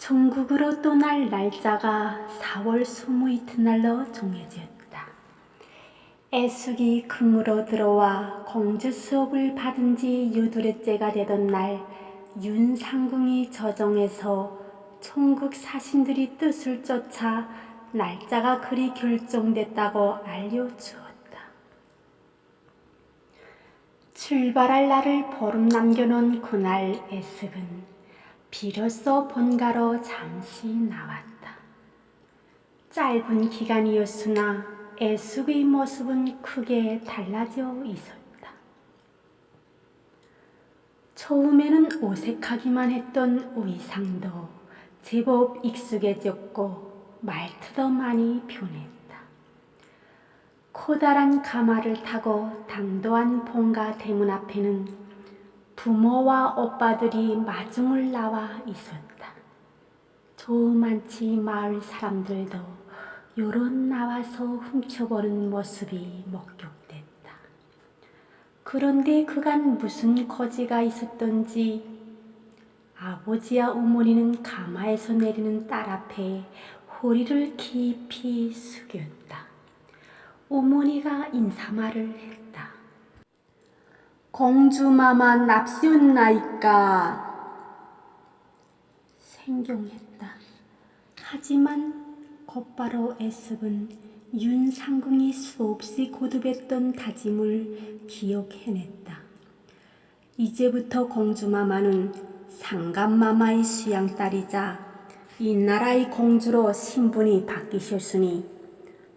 종국으로 떠날 날짜가 4월 20이튿날로 정해졌다. 애숙이 궁으로 들어와 공주 수업을 받은 지 8회째가 되던 날 윤상궁이 저정해서 총국 사신들이 뜻을 쫓아 날짜가 그리 결정됐다고 알려주었다. 출발할 날을 보름 남겨놓은 그날 애숙은 비로소 본가로 잠시 나왔다. 짧은 기간이었으나 애숙의 모습은 크게 달라져 있었다. 처음에는 어색하기만 했던 의상도 제법 익숙해졌고 말투도 많이 변했다. 커다란 가마를 타고 당도한 본가 대문 앞에는 부모와 오빠들이 마중을 나와 있었다. 조그만치 마을 사람들도 여럿 나와서 훔쳐보는 모습이 목격됐다. 그런데 그간 무슨 거지가 있었던지 아버지와 어머니는 가마에서 내리는 딸 앞에 허리를 깊이 숙였다. 어머니가 인사말을 했다. 공주마마 납시었나이까? 생경했다. 하지만 곧바로 애숙은 윤상궁이 수없이 거듭했던 다짐을 기억해냈다. 이제부터 공주마마는 상감마마의 수양딸이자 이 나라의 공주로 신분이 바뀌셨으니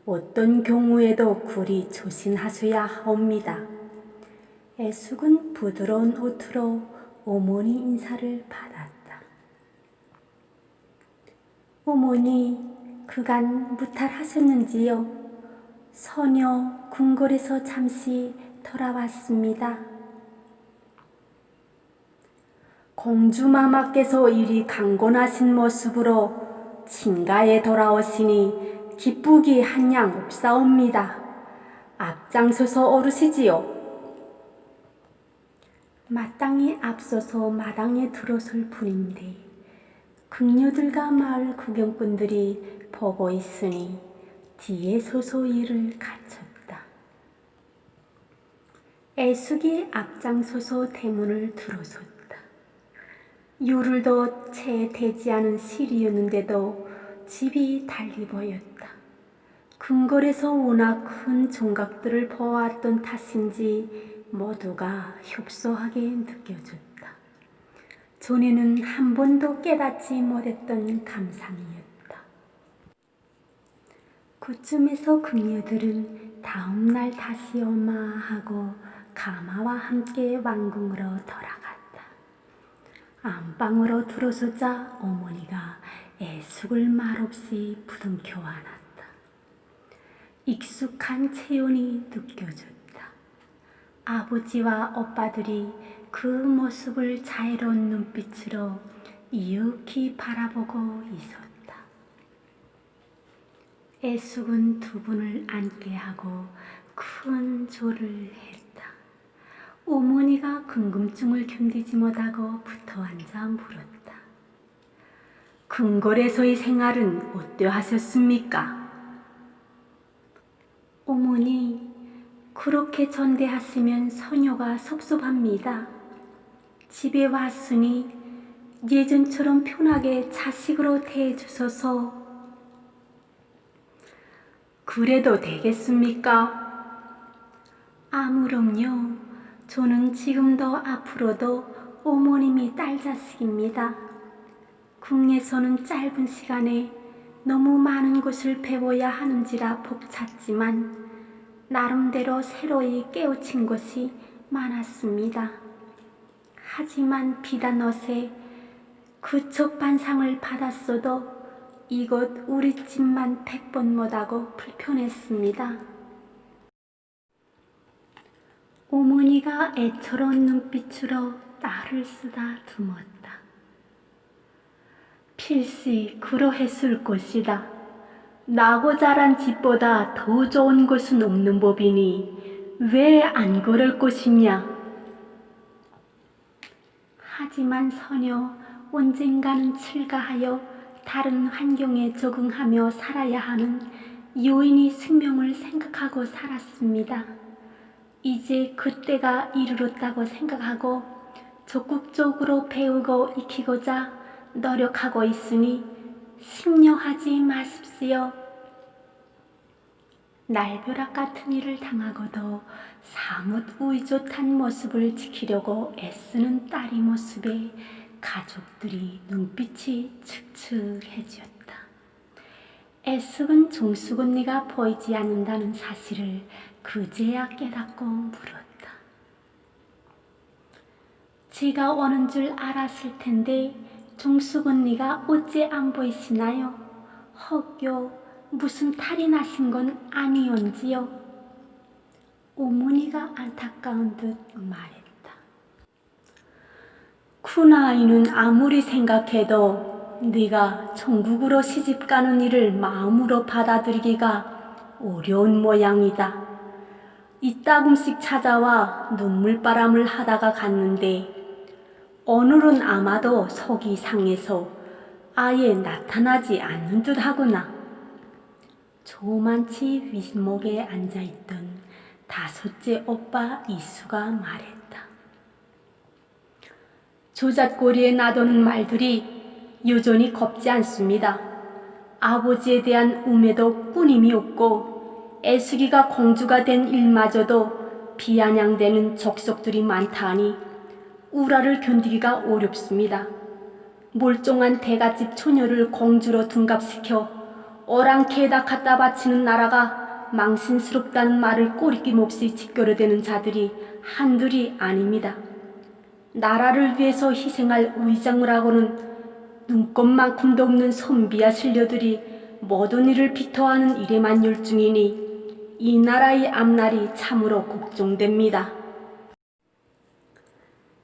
어떤 경우에도 그리 조심하셔야 하옵니다. 애숙은 부드러운 어투로 어머니 인사를 받았다. 어머니, 그간 무탈하셨는지요? 소녀 궁궐에서 잠시 돌아왔습니다. 공주마마께서 이리 강건하신 모습으로 친가에 돌아오시니 기쁘기 한양 없사옵니다. 앞장서서 오르시지요. 마땅히 앞서서 마당에 들어설 뿐인데 궁녀들과 마을 구경꾼들이 보고 있으니 뒤에 서서 일을 갖췄다. 애숙이 앞장서서 대문을 들어섰다. 요를도 채 되지 않은 실이었는데도 집이 달리 보였다. 궁궐에서 워낙 큰 종각들을 보아왔던 탓인지 모두가 협소하게 느껴졌다. 전에는 한 번도 깨닫지 못했던 감상이었다. 그쯤에서 궁녀들은 다음 날 다시 오마 하고 가마와 함께 왕궁으로 돌아갔다. 안방으로 들어서자 어머니가 애숙을 말없이 부둥켜 안았다. 익숙한 체온이 느껴졌다. 아버지와 오빠들이 그 모습을 자애로운 눈빛으로 이윽히 바라보고 있었다. 애숙은 두 분을 앉게 하고 큰 절을 했다. 어머니가 궁금증을 견디지 못하고 붙어 앉아 물었다. 궁궐에서의 생활은 어떠하셨습니까? 어머니, 그렇게 전대하시면 소녀가 섭섭합니다. 집에 왔으니 예전처럼 편하게 자식으로 대해주셔서. 그래도 되겠습니까? 아무럼요. 저는 지금도 앞으로도 어머님이 딸 자식입니다. 궁에서는 짧은 시간에 너무 많은 것을 배워야 하는지라 벅찼지만 나름대로 새로이 깨우친 것이 많았습니다. 하지만 비단 옷에 그 첫반상을 받았어도 이곳 우리 집만 100번 못하고 불편했습니다. 어머니가 애처로운 눈빛으로 딸을 쓰다듬었다. 필시 그러했을 것이다. 나고 자란 집보다 더 좋은 것은 없는 법이니 왜 안 그럴 것이냐. 하지만 소녀 언젠가는 출가하여 다른 환경에 적응하며 살아야 하는 요인이 생명을 생각하고 살았습니다. 이제 그때가 이르렀다고 생각하고 적극적으로 배우고 익히고자 노력하고 있으니 심려하지 마십시오. 날벼락 같은 일을 당하고도 사뭇 의젓한 모습을 지키려고 애쓰는 딸의 모습에 가족들이 눈빛이 칙칙해지었다. 애쓰은 종숙 언니가 보이지 않는다는 사실을 그제야 깨닫고 물었다. 제가 오는 줄 알았을 텐데 종숙 언니가 어째 안 보이시나요? 혹여 무슨 탈이 나신 건 아니온지요? 어머니가 안타까운 듯 말했다. 큰아이는 아무리 생각해도 네가 천국으로 시집가는 일을 마음으로 받아들이기가 어려운 모양이다. 이따금씩 찾아와 눈물바람을 하다가 갔는데 오늘은 아마도 속이 상해서 아예 나타나지 않는 듯 하구나. 조만치 윗목에 앉아있던 다섯째 오빠 이수가 말했다. 조잣거리에 나도는 말들이 여전히 겁지 않습니다. 아버지에 대한 음에도 꾸님이 없고 애숙이가 공주가 된 일마저도 비아냥대는 족속들이 많다 하니 우라를 견디기가 어렵습니다. 몰종한 대갓집 처녀를 공주로 둔갑시켜 어랑캐에다 갖다 바치는 나라가 망신스럽다는 말을 꼬리낌 없이 짓겨려대는 자들이 한둘이 아닙니다. 나라를 위해서 희생할 의장을 하고는 눈꼽만큼도 없는 선비야 신녀들이 모든 일을 비토하는 일에만 열중이니 이 나라의 앞날이 참으로 걱정됩니다.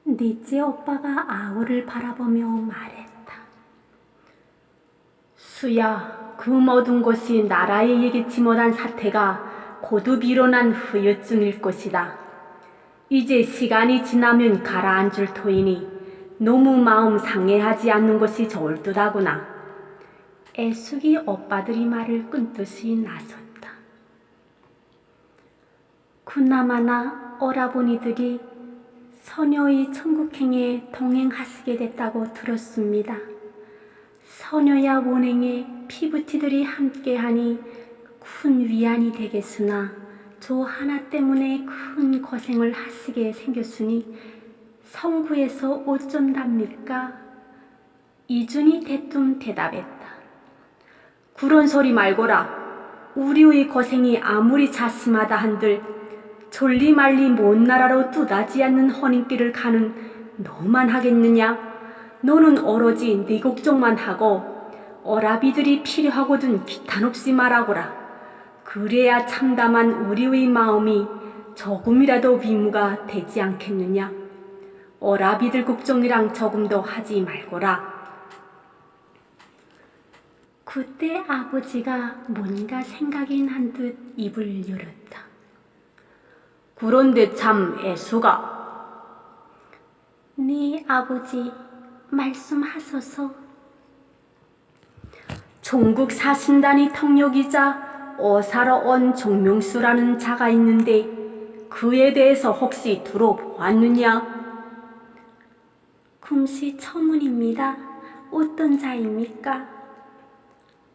넷째 오빠가 아우를 바라보며 말했다. 수야, 그 모든 것이 나라에 예기치 못한 사태가 거듭 일어난 후유증일 것이다. 이제 시간이 지나면 가라앉을 터이니 너무 마음 상해하지 않는 것이 좋을 듯하구나. 애숙이 오빠들이 말을 끊듯이 나섰다. 그나마나 오라버니들이 소녀의 천국행에 동행하시게 됐다고 들었습니다. 소녀야 원행에 피부티들이 함께하니 큰 위안이 되겠으나 저 하나 때문에 큰 고생을 하시게 생겼으니 성구에서 어쩐답니까? 이준이 대뜸 대답했다. 그런 소리 말거라. 우리의 고생이 아무리 자심하다 한들 졸리말리 먼 나라로 뚜다지 않는 혼인길을 가는 너만 하겠느냐? 너는 오로지 네 걱정만 하고 어라비들이 필요하거든 기탄없이 말하거라. 그래야 참담한 우리의 마음이 조금이라도 위무가 되지 않겠느냐? 어라비들 걱정이랑 조금도 하지 말거라. 그때 아버지가 뭔가 생각이 난 듯 입을 열었다. 그런데 참 애수가. 네 아버지 말씀하소서. 종국 사신단의 통역이자 어사로 온 종명수라는 자가 있는데 그에 대해서 혹시 들어보았느냐? 금시초문입니다. 어떤 자입니까?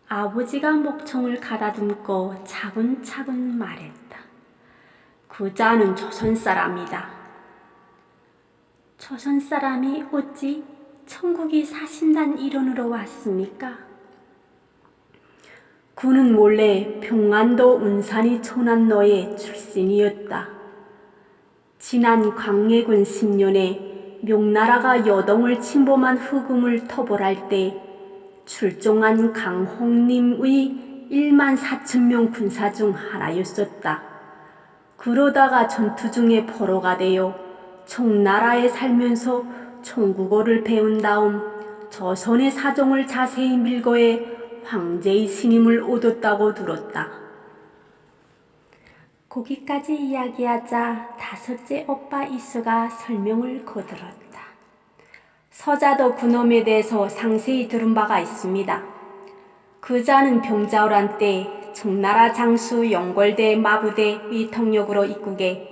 아버지가 목청을 가다듬고 차근차근 말했다. 그 자는 조선사람이다. 조선사람이 어찌 천국이 사신단 일원으로 왔습니까? 그는 원래 평안도 운산이 초난로의 출신이었다. 지난 광해군 10년에 명나라가 여동을 침범한 후금을 토벌할 때 출종한 강홍림의 14,000명 군사 중 하나였었다. 그러다가 전투 중에 포로가 되어 총나라에 살면서 총국어를 배운 다음 조선의 사정을 자세히 밀고해 황제의 신임을 얻었다고 들었다. 거기까지 이야기하자 다섯째 오빠 이수가 설명을 거들었다. 서자도 그놈에 대해서 상세히 들은 바가 있습니다. 그자는 병자호란 때 청나라 장수 영골대 마부대의 통역으로 입국해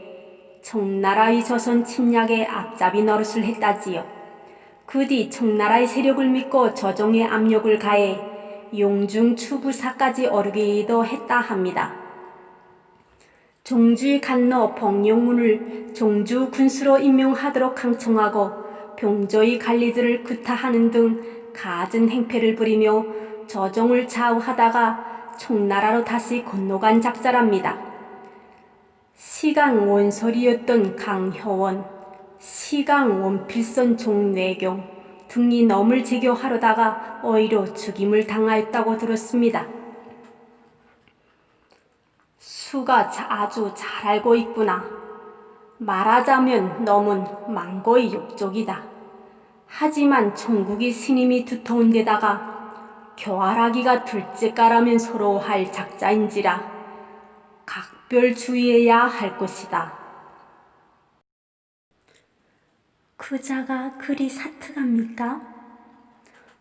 청나라의 조선 침략에 앞잡이 노릇을 했다지요. 그 뒤 청나라의 세력을 믿고 조정에 압력을 가해 용중 추부사까지 오르기도 했다 합니다. 종주의 간로 봉용문을 종주 군수로 임명하도록 강청하고 병조의 관리들을 구타하는 등 갖은 행패를 부리며 조정을 좌우하다가 청나라로 다시 건너간 작자랍니다. 시강 원솔이었던 강효원, 시강 원필선 종내경 등이 넘을 제교하려다가 오히려 죽임을 당하였다고 들었습니다. 수가 아주 잘 알고 있구나. 말하자면 놈은 망고의 욕족이다. 하지만 총국이 스님이 두터운 데다가 교활하기가 둘째까라면 서러워할 작자인지라 각별 주의해야 할 것이다. 그자가 그리 사특합니까?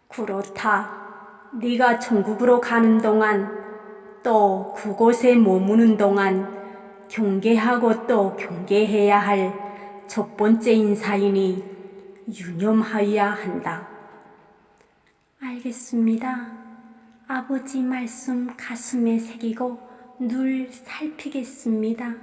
그렇다. 네가 총국으로 가는 동안 또 그곳에 머무는 동안 경계하고 또 경계해야 할 첫 번째 인사이니 유념하여야 한다. 알겠습니다. 아버지 말씀 가슴에 새기고 늘 살피겠습니다.